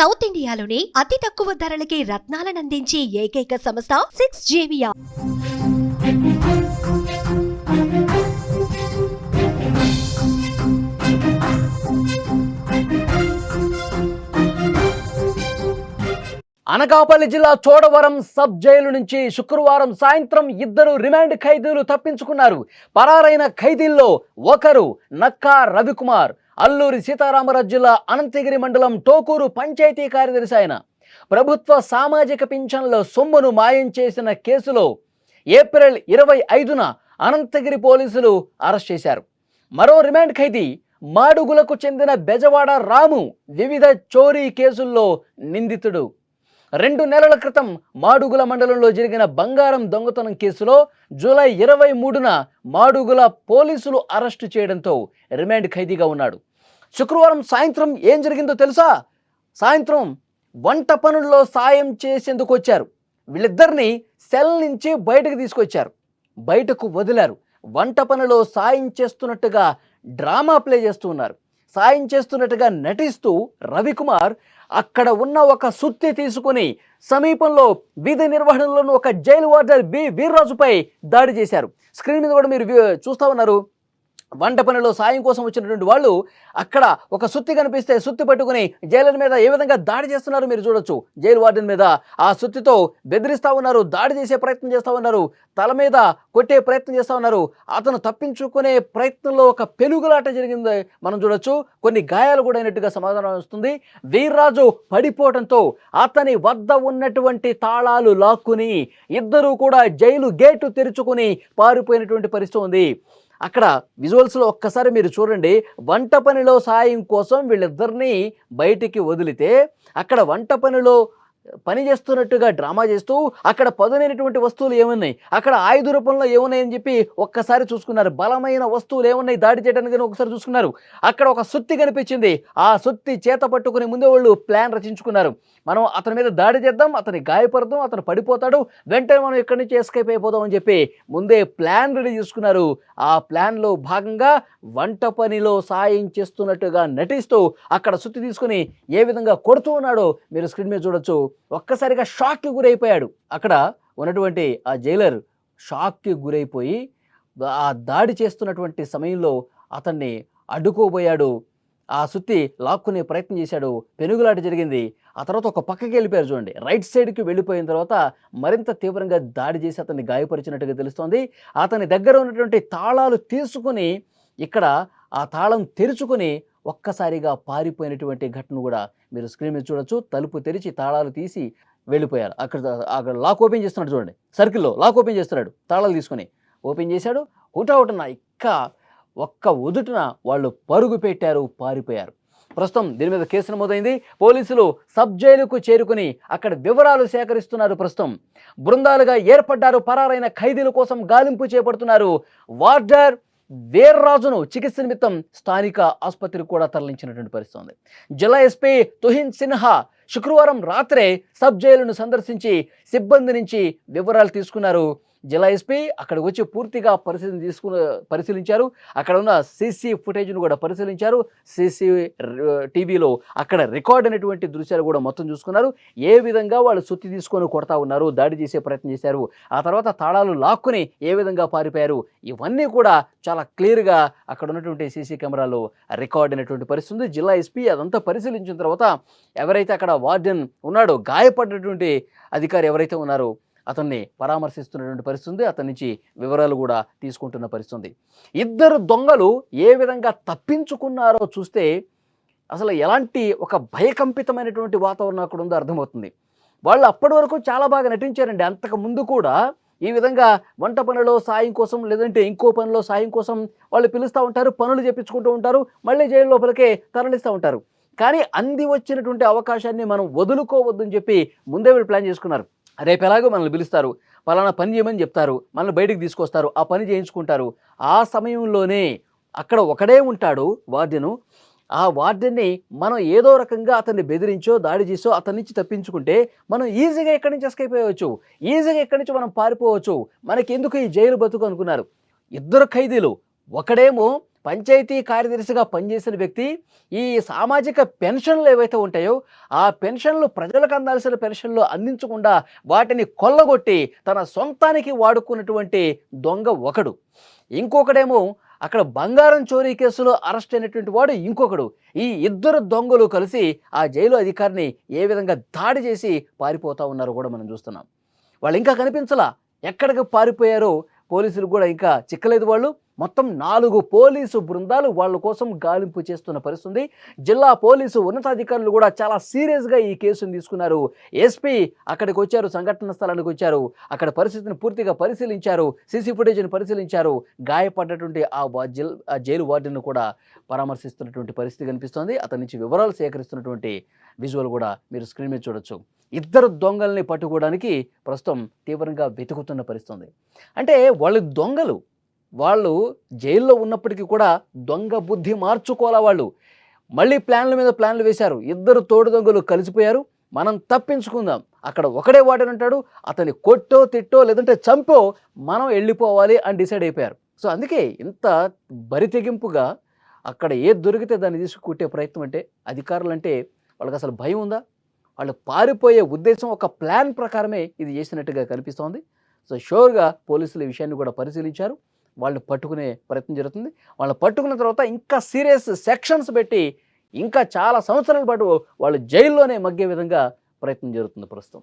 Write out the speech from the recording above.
South ఇండియాలోనే అతి తక్కువ ధరలకి రత్నాలనందించే ఏకైక సంస్థ 6JVR. అనకాపల్లి జిల్లా చోడవరం సబ్ జైలు నుంచి శుక్రవారం సాయంత్రం ఇద్దరు రిమాండ్ ఖైదీలు తప్పించుకున్నారు. పరారైన ఖైదీల్లో ఒకరు నక్కా రవికుమార్, అల్లూరి సీతారామరాజు జిల్లా అనంతగిరి మండలం టోకూరు పంచాయతీ కార్యదర్శి. ఆయన ప్రభుత్వ సామాజిక పింఛన్ల సొమ్మును మాయం చేసిన కేసులో ఏప్రిల్ 25న అనంతగిరి పోలీసులు అరెస్ట్ చేశారు. మరో రిమాండ్ ఖైదీ మాడుగులకు చెందిన బెజవాడ రాము వివిధ చోరీ కేసుల్లో నిందితుడు. 2 నెలల క్రితం మాడుగుల మండలంలో జరిగిన బంగారం దొంగతనం కేసులో జూలై 23న మాడుగుల పోలీసులు అరెస్టు చేయడంతో రిమాండ్ ఖైదీగా ఉన్నాడు. శుక్రవారం సాయంత్రం ఏం జరిగిందో తెలుసా? సాయంత్రం వంట పనుల్లో సాయం చేసేందుకు వచ్చారు. వీళ్ళిద్దరిని సెల్ నుంచి బయటకు తీసుకొచ్చారు, బయటకు వదిలారు. వంట పనిలో సాయం చేస్తున్నట్టుగా డ్రామా ప్లే చేస్తూ ఉన్నారు. సాయం చేస్తున్నట్టుగా నటిస్తూ రవికుమార్ అక్కడ ఉన్న ఒక సుత్తి తీసుకుని సమీపంలో విధి నిర్వహణలోని ఒక జైలు వార్డర్ బి వీర్రాజుపై దాడి చేశారు. స్క్రీన్ మీద కూడా మీరు చూస్తూ ఉన్నారు. వంట పనిలో సాయం కోసం వచ్చినటువంటి వాళ్ళు అక్కడ ఒక సుత్తి కనిపిస్తే సుత్తి పట్టుకుని జైలర్ మీద ఏ విధంగా దాడి చేస్తున్నారు మీరు చూడొచ్చు. జైలు వార్డెన్ మీద ఆ సుత్తితో బెదిరిస్తూ ఉన్నారు, దాడి చేసే ప్రయత్నం చేస్తూ ఉన్నారు, తల మీద కొట్టే ప్రయత్నం చేస్తూ ఉన్నారు. అతను తప్పించుకునే ప్రయత్నంలో ఒక పెనుగులాట జరిగింది మనం చూడొచ్చు. కొన్ని గాయాలు కూడా అయినట్టుగా సమాధానం వస్తుంది. వీర్రాజు పడిపోవడంతో అతని వద్ద ఉన్నటువంటి తాళాలు లాక్కుని ఇద్దరూ కూడా జైలు గేటు తెరుచుకుని పారిపోయినటువంటి పరిస్థితి ఉంది. అక్కడ విజువల్స్లో ఒక్కసారి మీరు చూడండి. వంట పనిలో సాయం కోసం వీళ్ళిద్దరినీ బయటికి వదిలితే అక్కడ వంట పనిలో పని చేస్తున్నట్టుగా డ్రామా చేస్తూ అక్కడ పదునైనటువంటి వస్తువులు ఏమున్నాయి, అక్కడ ఆయుధ రూపంలో ఏమున్నాయని చెప్పి ఒక్కసారి చూసుకున్నారు. బలమైన వస్తువులు ఏమున్నాయి దాడి చేయడానికి ఒకసారి చూసుకున్నారు. అక్కడ ఒక సుత్తి కనిపించింది. ఆ సుత్తి చేత పట్టుకుని ముందే వాళ్ళు ప్లాన్ రచించుకున్నారు. మనం అతని మీద దాడి చేద్దాం, అతని గాయపడదాం, అతను పడిపోతాడు, వెంటనే మనం ఇక్కడి నుంచి ఎస్కేప్ అయిపోదాం అని చెప్పి ముందే ప్లాన్ రెడీ చేసుకున్నారు. ఆ ప్లాన్లో భాగంగా వంట పనిలో సాయం చేస్తున్నట్టుగా నటిస్తూ అక్కడ సుత్తి తీసుకుని ఏ విధంగా కొడుతూ ఉన్నాడో మీరు స్క్రీన్ మీద చూడొచ్చు. ఒక్కసారిగా షాక్కి గురైపోయాడు. అక్కడ ఉన్నటువంటి ఆ జైలర్ షాక్కి గురైపోయి ఆ దాడి చేస్తున్నటువంటి సమయంలో అతన్ని అడ్డుకోబోయాడు. ఆ సుత్తి లాక్కునే ప్రయత్నం చేశాడు. పెనుగులాట జరిగింది. ఆ తర్వాత ఒక పక్కకి వెళ్ళిపోయారు చూడండి. రైట్ సైడ్కి వెళ్ళిపోయిన తర్వాత మరింత తీవ్రంగా దాడి చేసి అతన్ని గాయపరిచినట్టుగా తెలుస్తోంది. అతని దగ్గర ఉన్నటువంటి తాళాలు తీసుకుని ఇక్కడ ఆ తాళం తెరుచుకుని ఒక్కసారిగా పారిపోయినటువంటి ఘటన కూడా మీరు స్క్రీన్ మీద చూడొచ్చు. తలుపు తెరిచి తాళాలు తీసి వెళ్ళిపోయారు. అక్కడ లాక్ ఓపెన్ చేస్తున్నాడు చూడండి. సర్కిల్లో లాక్ ఓపెన్ చేస్తున్నాడు. తాళాలు తీసుకొని ఓపెన్ చేశాడు. హుటాహుటన ఒక్క ఉదుటిన వాళ్ళు పరుగు పెట్టారు, పారిపోయారు. ప్రస్తుతం దీని మీద కేసు నమోదైంది. పోలీసులు సబ్ జైలుకు చేరుకుని అక్కడ వివరాలు సేకరిస్తున్నారు. ప్రస్తుతం బృందాలుగా ఏర్పడ్డారు. పరారైన ఖైదీల కోసం గాలింపు చేపడుతున్నారు. వార్డర్ వీర్రాజును చికిత్స నిమిత్తం స్థానిక ఆసుపత్రికి కూడా తరలించినటువంటి పరిస్థితి ఉంది. జిల్లా ఎస్పీ తుహిన్ సిన్హా శుక్రవారం రాత్రే సబ్ జైలును సందర్శించి సిబ్బంది నుంచి వివరాలు తీసుకున్నారు. జిల్లా ఎస్పీ అక్కడికి వచ్చి పూర్తిగా పరిశీలించారు. అక్కడ ఉన్న సీసీ ఫుటేజ్ను కూడా పరిశీలించారు. సీసీ టీవీలో అక్కడ రికార్డ్ అయినటువంటి దృశ్యాలు కూడా మొత్తం చూసుకున్నారు. ఏ విధంగా వాళ్ళు సుత్తి తీసుకొని కొడతా ఉన్నారు, దాడి చేసే ప్రయత్నం చేశారు, ఆ తర్వాత తాళాలు లాక్కుని ఏ విధంగా పారిపోయారు, ఇవన్నీ కూడా చాలా క్లియర్గా అక్కడ ఉన్నటువంటి సీసీ కెమెరాలో రికార్డ్ అయినటువంటి పరిస్థితి ఉంది. జిల్లా ఎస్పీ అదంతా పరిశీలించిన తర్వాత ఎవరైతే అక్కడ వార్డెన్ ఉన్నాడో, గాయపడినటువంటి అధికారి ఎవరైతే ఉన్నారో అతన్ని పరామర్శిస్తున్నటువంటి పరిస్థితి ఉంది. అతని నుంచి వివరాలు కూడా తీసుకుంటున్న పరిస్థితి ఉంది. ఇద్దరు దొంగలు ఏ విధంగా తప్పించుకున్నారో చూస్తే అసలు ఎలాంటి ఒక భయకంపితమైనటువంటి వాతావరణం అక్కడ ఉందో అర్థమవుతుంది. వాళ్ళు అప్పటి వరకు చాలా బాగా నటించారండి. అంతకు ముందు కూడా ఈ విధంగా వంట పనిలో సాయం కోసం లేదంటే ఇంకో పనిలో సాయం కోసం వాళ్ళు పిలుస్తూ ఉంటారు, పనులు చేపించుకుంటూ ఉంటారు, మళ్ళీ జైలు లోపలికే తరలిస్తూ ఉంటారు. కానీ అంది వచ్చినటువంటి అవకాశాన్ని మనం వదులుకోవద్దని చెప్పి ముందే వీళ్ళు ప్లాన్ చేసుకున్నారు. రేపు ఎలాగో మనల్ని పిలుస్తారు, పలానా పని చేయమని చెప్తారు, మనల్ని బయటికి తీసుకొస్తారు, ఆ పని చేయించుకుంటారు. ఆ సమయంలోనే అక్కడ ఒకడే ఉంటాడు వార్డెను. ఆ వార్డెన్ని మనం ఏదో రకంగా అతన్ని బెదిరించో దాడి చేసో అతని నుంచి తప్పించుకుంటే మనం ఈజీగా ఎక్కడి నుంచి ఎస్కేప్ అయ్యవచ్చు, ఈజీగా ఎక్కడి నుంచి మనం పారిపోవచ్చు. మనకి ఎందుకు ఈ జైలు బతుకు అనుకున్నారు. ఇద్దరు ఖైదీలు, ఒకడేమో పంచాయతీ కార్యదర్శిగా పనిచేసిన వ్యక్తి ఈ సామాజిక పెన్షన్లు ఏవైతే ఉంటాయో ఆ పెన్షన్లు ప్రజలకు అందాల్సిన పెన్షన్లు అందించకుండా వాటిని కొల్లగొట్టి తన సొంతానికి వాడుకున్నటువంటి దొంగ ఒకడు. ఇంకొకడేమో అక్కడ బంగారం చోరీ కేసులో అరెస్ట్ అయినటువంటి వాడు ఇంకొకడు. ఈ ఇద్దరు దొంగలు కలిసి ఆ జైలు అధికారిని ఏ విధంగా దాడి చేసి పారిపోతూ ఉన్నారో కూడా మనం చూస్తున్నాం. వాళ్ళు ఇంకా కనిపించలా, ఎక్కడికి పారిపోయారో పోలీసులు కూడా ఇంకా చిక్కలేదు. వాళ్ళు మొత్తం 4 పోలీసు బృందాలు వాళ్ళ కోసం గాలింపు చేస్తున్న పరిస్థితి. జిల్లా పోలీసు ఉన్నతాధికారులు కూడా చాలా సీరియస్గా ఈ కేసును తీసుకున్నారు. ఎస్పీ అక్కడికి వచ్చారు, సంఘటన స్థలానికి వచ్చారు, అక్కడ పరిస్థితిని పూర్తిగా పరిశీలించారు, సీసీ ఫుటేజ్ని పరిశీలించారు, గాయపడ్డటువంటి ఆ జైలు వార్డును కూడా పరామర్శిస్తున్నటువంటి పరిస్థితి కనిపిస్తోంది. అతని నుంచి వివరాలు సేకరిస్తున్నటువంటి విజువల్ కూడా మీరు స్క్రీన్ మీద చూడొచ్చు. ఇద్దరు దొంగల్ని పట్టుకోవడానికి ప్రస్తుతం తీవ్రంగా వెతుకుతున్న పరిస్థితి. అంటే వాళ్ళు దొంగలు, వాళ్ళు జైల్లో ఉన్నప్పటికీ కూడా దొంగ బుద్ధి మార్చుకోవాలా. వాళ్ళు మళ్ళీ ప్లాన్ల మీద ప్లాన్లు వేశారు. ఇద్దరు తోడు దొంగలు కలిసిపోయారు, మనం తప్పించుకుందాం, అక్కడ ఒకడే వాడని ఉంటాడు, అతన్ని కొట్టో తిట్టో లేదంటే చంపో మనం వెళ్ళిపోవాలి అని డిసైడ్ అయిపోయారు. సో అందుకే ఇంత బరితెగింపుగా అక్కడ ఏది దొరికితే దాన్ని తీసుకుట్టే ప్రయత్నం. అంటే అధికారులు అంటే వాళ్ళకి అసలు భయం ఉందా? వాళ్ళు పారిపోయే ఉద్దేశం ఒక ప్లాన్ ప్రకారమే ఇది చేసినట్టుగా కనిపిస్తోంది. సో షూర్గా పోలీసులు ఈ విషయాన్ని కూడా పరిశీలించారు, వాళ్ళని పట్టుకునే ప్రయత్నం జరుగుతుంది. వాళ్ళని పట్టుకున్న తర్వాత ఇంకా సీరియస్ సెక్షన్స్ పెట్టి ఇంకా చాలా సంవత్సరాల పాటు వాళ్ళు జైల్లోనే మగ్గే విధంగా ప్రయత్నం జరుగుతుంది ప్రస్తుతం.